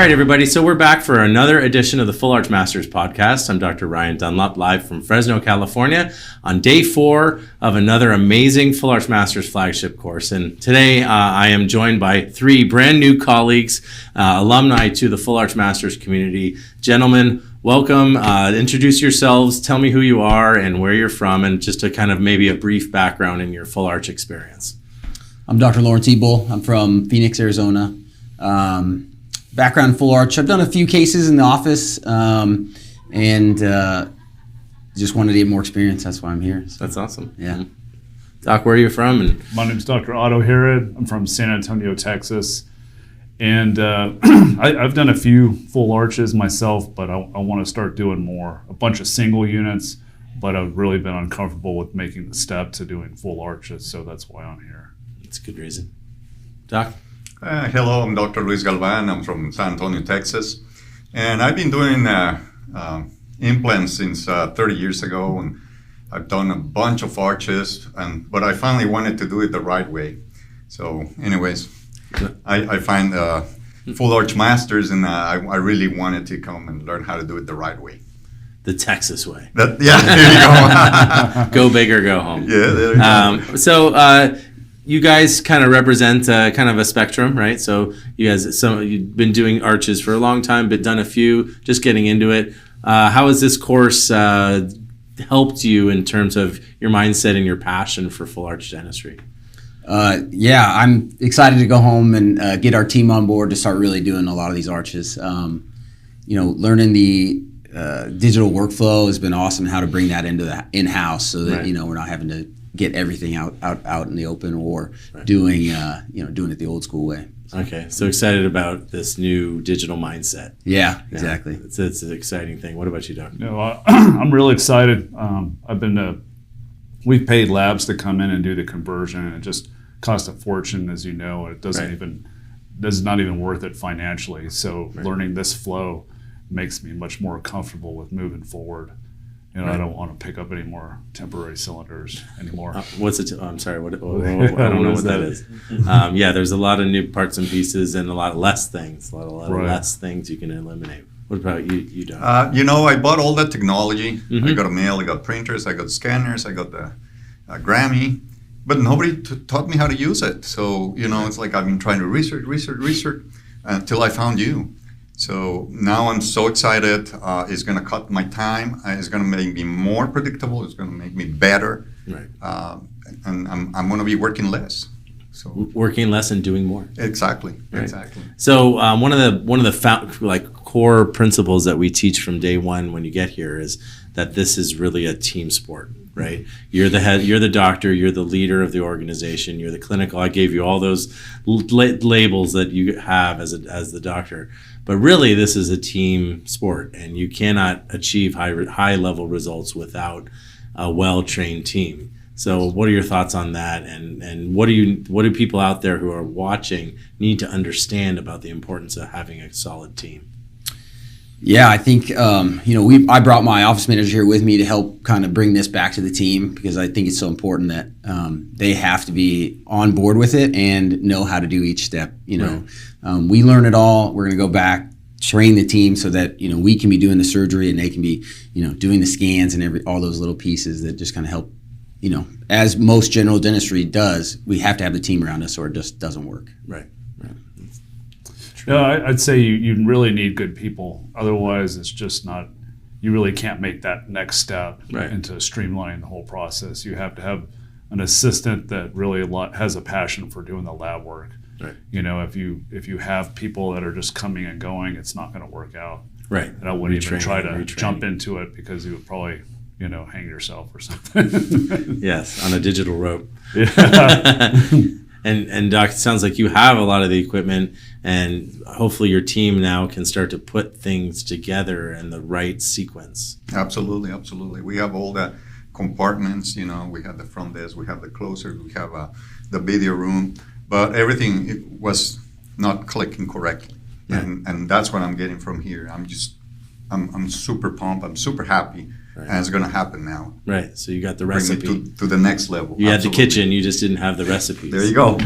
right, everybody. So we're back for another edition of the Full Arch Masters podcast. I'm Dr. Ryan Dunlop, live from Fresno, California, on day 4 of another amazing Full Arch Masters flagship course. And today I am joined by 3 brand new colleagues, alumni to the Full Arch Masters community. Gentlemen, welcome. Introduce yourselves. Tell me who you are and where you're from, and just a kind of maybe a brief background in your Full Arch experience. I'm Dr. Lawrence Ebel. I'm from Phoenix, Arizona. Background Full Arch. I've done a few cases in the office, and just wanted to get more experience. That's why I'm here. So, that's awesome. Yeah. Mm-hmm. Doc, where are you from? And my name's Dr. Otto Herod. I'm from San Antonio, Texas. And I've done a few full arches myself, but I want to start doing more. A bunch of single units, but I've really been uncomfortable with making the step to doing full arches, so that's why I'm here. That's a good reason. Doc? Hello, I'm Dr. Luis Galvan. I'm from San Antonio, Texas. And I've been doing implants since 30 years ago, and I've done a bunch of arches, but I finally wanted to do it the right way. So anyways, I find Full Arch Masters, and I really wanted to come and learn how to do it the right way. The Texas way. There you go. Go big or go home. Yeah, there you go. So you guys kind of represent kind of a spectrum, right? So you've been doing arches for a long time, but done a few, just getting into it. How has this course helped you in terms of your mindset and your passion for full arch dentistry? Yeah, I'm excited to go home and get our team on board to start really doing a lot of these arches. Learning the digital workflow has been awesome. How to bring that into the in-house so that right. We're not having to get everything out in the open or right. doing it the old school way. Okay, so excited about this new digital mindset. Yeah, exactly. It's an exciting thing. What about you, Doc? I'm really excited. We've paid labs to come in and do the conversion, and it just costs a fortune, as you know. It does not even worth it financially. So learning this flow makes me much more comfortable with moving forward. I don't want to pick up any more temporary cylinders anymore. What's it? I'm sorry. I don't know what that is. There's a lot of new parts and pieces and a lot of less things. A lot of less things you can eliminate. What about you, Doc? I bought all that technology. Mm-hmm. I got a mail, I got printers, I got scanners, I got the Grammy, but nobody taught me how to use it. So, it's like I've been trying to research until I found you. So now I'm so excited. It's going to cut my time. It's going to make me more predictable. It's going to make me better. Right. And I'm going to be working less. So working less and doing more. Exactly. Right. Exactly. So one of the core principles that we teach from day one when you get here is that this is really a team sport. Right, you're the head, you're the doctor, you're the leader of the organization, you're the clinical. I gave you all those labels that you have as the doctor, but really this is a team sport, and you cannot achieve high level results without a well trained team. So, what are your thoughts on that, and what do people out there who are watching need to understand about the importance of having a solid team? Yeah, I think I brought my office manager here with me to help kind of bring this back to the team, because I think it's so important that they have to be on board with it and know how to do each step. Right. We learn it all. We're going to go back, train the team so that we can be doing the surgery and they can be doing the scans and all those little pieces that just kind of help. As most general dentistry does, we have to have the team around us or it just doesn't work. Right. Yeah, I'd say you really need good people. Otherwise, it's just not. You really can't make that next step into streamlining the whole process. You have to have an assistant that really has a passion for doing the lab work. Right. If you have people that are just coming and going, it's not going to work out. Right. And I wouldn't even try to jump into it, because you would probably hang yourself or something. Yes, on a digital rope. Yeah. And Doc, it sounds like you have a lot of the equipment, and hopefully your team now can start to put things together in the right sequence. Absolutely. We have all the compartments, we have the front desk, we have the closer, we have the video room, but everything was not clicking correctly. Right. And that's what I'm getting from here. I'm super pumped. I'm super happy and it's going to happen now. Right. So you got the Bring recipe. it to the next level. You had the Absolutely. kitchen, you just didn't have the recipes. There you go.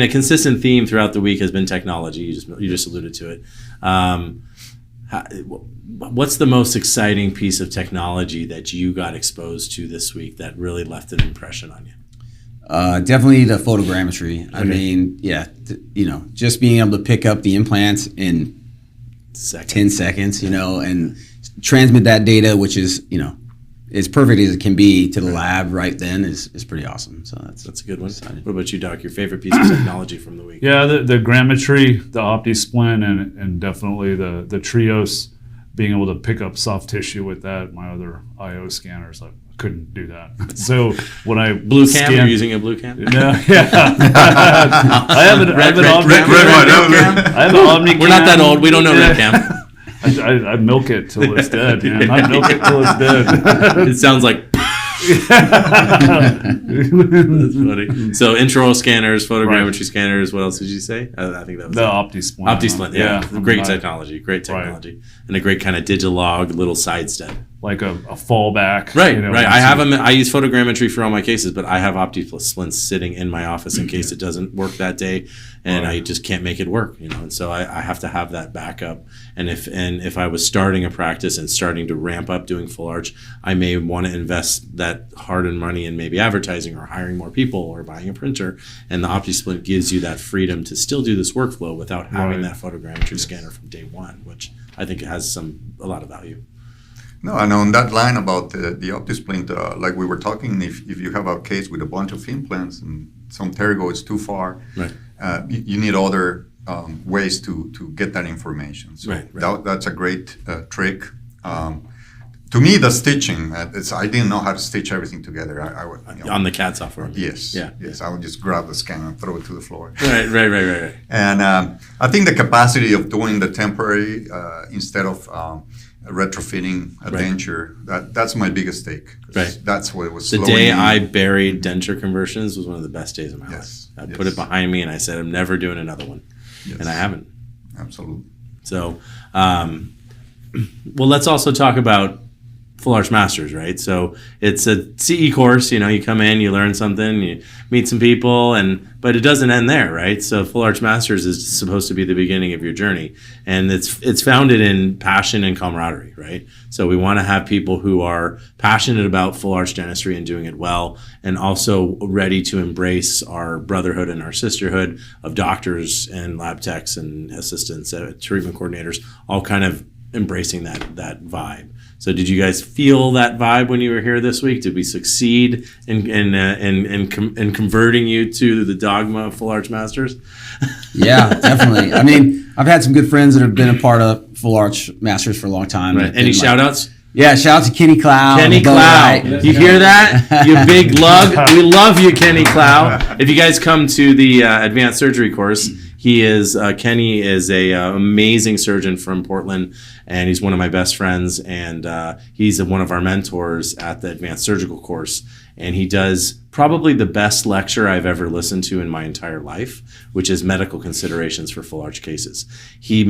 A consistent theme throughout the week has been technology. You just alluded to it. What's the most exciting piece of technology that you got exposed to this week that really left an impression on you? Definitely the photogrammetry. Okay. I mean, yeah, just being able to pick up the implants in 10 seconds, and transmit that data, which is, as perfect as it can be, to the lab right then is pretty awesome. So that's a good one. Exciting. What about you, Doc? Your favorite piece of technology from the week? Yeah, the grammetry, the OptiSplint, and definitely the Trios, being able to pick up soft tissue with that. My other IO scanners, I couldn't do that. So when I Blue cam? You're using a blue cam? Yeah. I have an Omni. We're not that old. We don't know red cam. I milk it till it's dead, man. I milk it till it's dead. It sounds like. That's funny. So intraoral scanners, photogrammetry scanners. What else did you say? I think that was the OptiSplint. OptiSplint, yeah. Great technology, and a great kind of digitalog little side step. Like a fallback. Right. I have them. I use photogrammetry for all my cases, but I have OptiSplints sitting in my office in case it doesn't work that day, and I just can't make it work. And so I have to have that backup. And if I was starting a practice and starting to ramp up doing full arch, I may want to invest that hard-earned money in maybe advertising or hiring more people or buying a printer. And the OptiSplint gives you that freedom to still do this workflow without having that photogrammetry scanner from day one, which I think has a lot of value. No, and on that line about the OptiSplint, like we were talking, if you have a case with a bunch of implants and some pterygo is too far, right. You need other ways to get that information. So that's a great trick. To me, the stitching, I didn't know how to stitch everything together. On the CAD software. Yes. I would just grab the scan and throw it to the floor. Right. And I think the capacity of doing the temporary instead of retrofitting a denture, that's my biggest take. Right. That's what it was. The day I buried denture conversions was one of the best days of my life. I put it behind me and I said, I'm never doing another one. And I haven't. Absolutely. So, well, let's also talk about Full Arch Masters, right? So it's a CE course. You come in, you learn something, you meet some people, but it doesn't end there, right? So Full Arch Masters is supposed to be the beginning of your journey, and it's founded in passion and camaraderie, right? So we want to have people who are passionate about full arch dentistry and doing it well, and also ready to embrace our brotherhood and our sisterhood of doctors and lab techs and assistants, treatment coordinators, all kind of embracing that vibe. So did you guys feel that vibe when you were here this week? Did we succeed in converting you to the dogma of Full Arch Masters? Yeah, definitely. I mean, I've had some good friends that have been a part of Full Arch Masters for a long time. Right. Any shout outs? Yeah, shout out to Kenny Clow. Kenny Clow. You hear that? You big lug. We love you, Kenny Clow. If you guys come to the advanced surgery course, Kenny is a amazing surgeon from Portland, and he's one of my best friends, and he's one of our mentors at the advanced surgical course, and he does probably the best lecture I've ever listened to in my entire life, which is medical considerations for full arch cases. He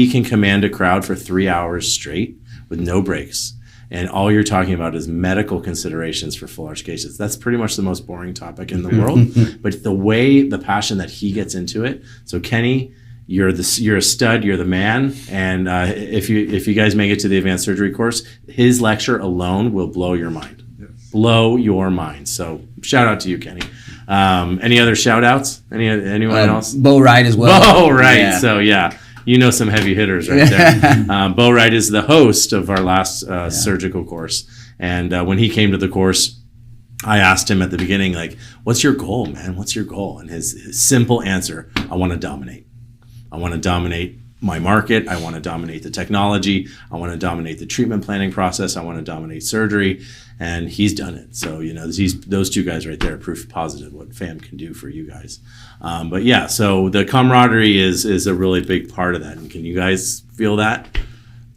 can command a crowd for 3 hours straight with no breaks. And all you're talking about is medical considerations for full arch cases. That's pretty much the most boring topic in the world. But the passion that he gets into it. So Kenny, you're a stud. You're the man. And if you guys make it to the advanced surgery course, his lecture alone will blow your mind. Yes. Blow your mind. So shout out to you, Kenny. Any other shout outs? Anyone else? Bo Wright as well. Bo Wright. Yeah. So yeah. You know some heavy hitters right there. Bo Wright is the host of our last surgical course. And when he came to the course, I asked him at the beginning, like, what's your goal, man? What's your goal? And his simple answer, I want to dominate. I want to dominate my market. I want to dominate the technology. I want to dominate the treatment planning process. I want to dominate surgery. And he's done it. So, those two guys right there are proof positive what FAM can do for you guys. But yeah, so the camaraderie is a really big part of that. And can you guys feel that?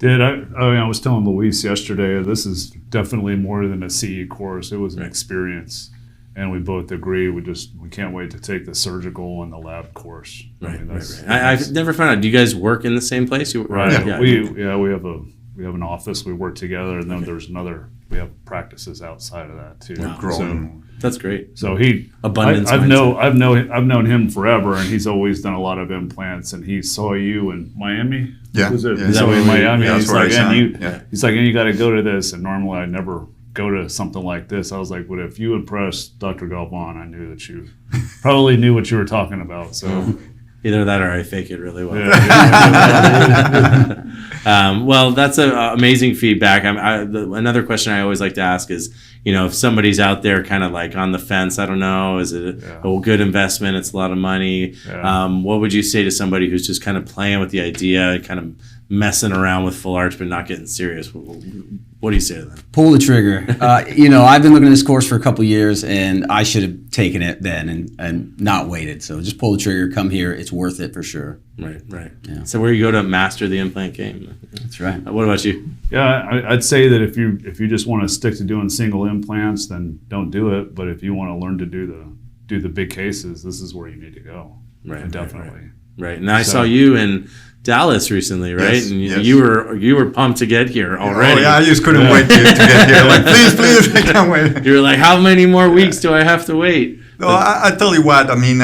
I was telling Luis yesterday, this is definitely more than a CE course. It was an experience. And we both agree we can't wait to take the surgical and the lab course. Right. I've never found out. Do you guys work in the same place? Right. Yeah. We have We have an office. We work together, and then there's another. We have practices outside of that too. Wow. Growing. That's great. So he Abundance I've mindset. known him forever, and he's always done a lot of implants. And he saw you in Miami. Yeah. Was it? Yeah. He saw Is that you in where we- Miami. yeah, and that's where I signed. Yeah. he's like, and you got to go to this. And normally I never go to something like this. I was like, well, if you impressed Dr. Galvan, I knew that you probably knew what you were talking about. So. Either that or I fake it really well. Yeah. Well, that's amazing feedback. Another question I always like to ask is, if somebody's out there kind of like on the fence, I don't know, is it a good investment? It's a lot of money. Yeah. What would you say to somebody who's just kind of playing with the idea, kind of messing around with full arch but not getting serious? What do you say to them? Pull the trigger. I've been looking at this course for a couple years, and I should have taken it then and not waited. So just pull the trigger, come here. It's worth it for sure. Right. Yeah. So where you go to master the implant game. That's right. What about you? Yeah, I'd say that if you just want to stick to doing single implants, then don't do it. But if you want to learn to do the big cases, this is where you need to go. Right. Definitely. Right. And I saw you in Dallas recently, right? Yes, And yes. you were pumped to get here already. Oh, yeah, I just couldn't wait to get here. Like, please, I can't wait. You were like, how many more weeks do I have to wait? No, I tell you what, I mean,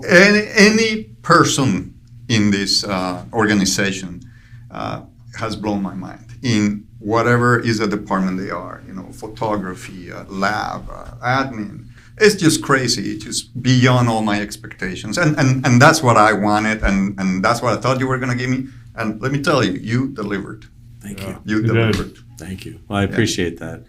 any person in this organization has blown my mind in whatever is the department they are, photography, lab, admin. It's just crazy. It's just beyond all my expectations. And that's what I wanted, and that's what I thought you were going to give me. And let me tell you, you delivered. Thank you. You You did. delivered. Thank you. Well, I appreciate that.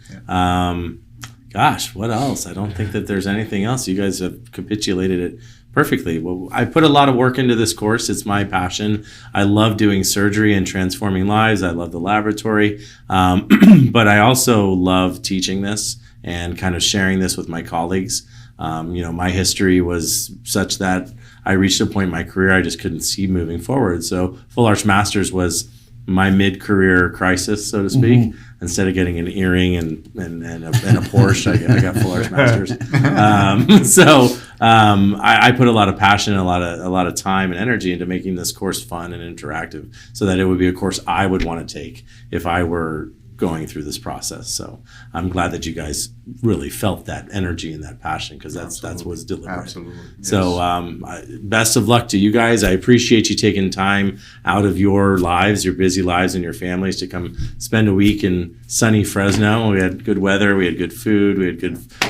Gosh, what else? I don't think that there's anything else. You guys have capitulated it perfectly. Well, I put a lot of work into this course. It's my passion. I love doing surgery and transforming lives. I love the laboratory. But I also love teaching this and kind of sharing this with my colleagues. My history was such that I reached a point in my career I just couldn't see moving forward. So Full Arch Masters was my mid-career crisis, so to speak. Mm-hmm. Instead of getting an earring and a Porsche, I got Full Arch Masters. I put a lot of passion and a lot of time and energy into making this course fun and interactive, so that it would be a course I would want to take if I were going through this process. So I'm glad that you guys really felt that energy and that passion, because that's what's deliberate. Absolutely. Yes. So best of luck to you guys. I appreciate you taking time out of your lives, your busy lives, and your families to come spend a week in sunny Fresno. We had good weather, we had good food, we had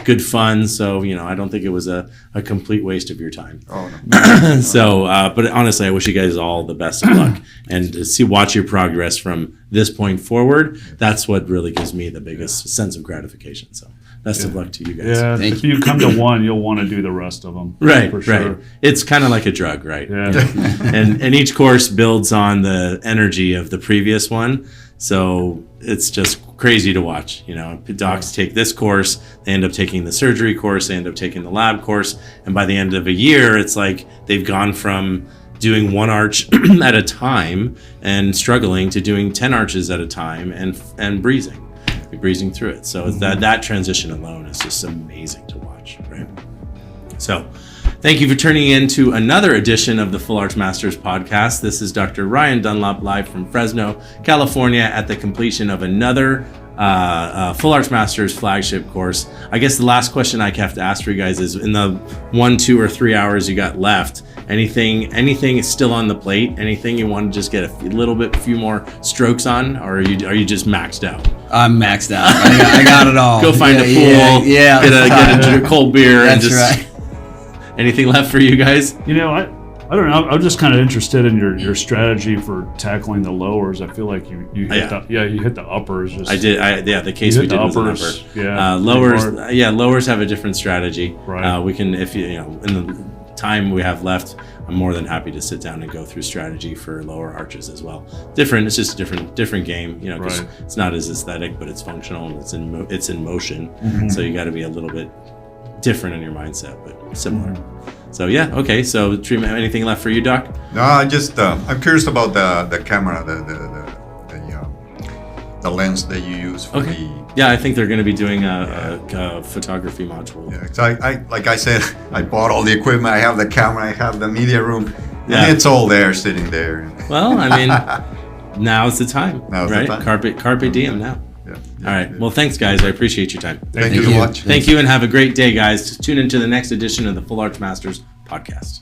good fun. So I don't think it was a complete waste of your time. Oh, no. So, but honestly, I wish you guys all the best of luck, and to watch your progress from this point forward. That's what really gives me the biggest sense of gratification. So, best of luck to you guys. Yeah, if you come to one, you'll want to do the rest of them. Right, for sure. right. It's kind of like a drug, right? Yeah. and each course builds on the energy of the previous one. So it's just crazy to watch. Docs take this course, they end up taking the surgery course, they end up taking the lab course, and by the end of a year, it's like they've gone from doing one arch at a time and struggling to doing 10 arches at a time and breezing through it. So that transition alone is just amazing to watch, right? So thank you for tuning in to another edition of the Full Arch Masters podcast. This is Dr. Ryan Dunlop, live from Fresno, California, at the completion of another Full Arch Masters flagship course. I guess the last question I have to ask for you guys is, in the 1, 2, or 3 hours you got left, anything is still on the plate? Anything you want to just get a few more strokes on, or are you just maxed out? I'm maxed out. I got it all. Go find a pool. Yeah. Get a cold beer. That's and just, right. Anything left for you guys? I don't know. I'm just kind of interested in your strategy for tackling the lowers. I feel like you hit you hit the uppers. I did. The case we did was an upper. Yeah. Lowers have a different strategy. Right. We can, if in the time we have left, I'm more than happy to sit down and go through strategy for lower arches as well. It's just a different game. Because it's not as aesthetic, but it's functional and it's in motion. Mm-hmm. So you got to be a little bit different in your mindset, but similar. Mm-hmm. So okay. So treatment. Anything left for you, Doc? No, I just I'm curious about the camera, the lens that you use for the. Yeah, I think they're going to be doing a photography module. Yeah, so I like I said, I bought all the equipment. I have the camera, I have the media room, Yeah. and it's all there, sitting there. Well, I mean, Now's the time. Now's the right? time. Carpe diem now. Yeah. All right. Well, thanks, guys. I appreciate your time. Thank you so much. Thank you, and have a great day, guys. Tune into the next edition of the Full Arch Masters podcast.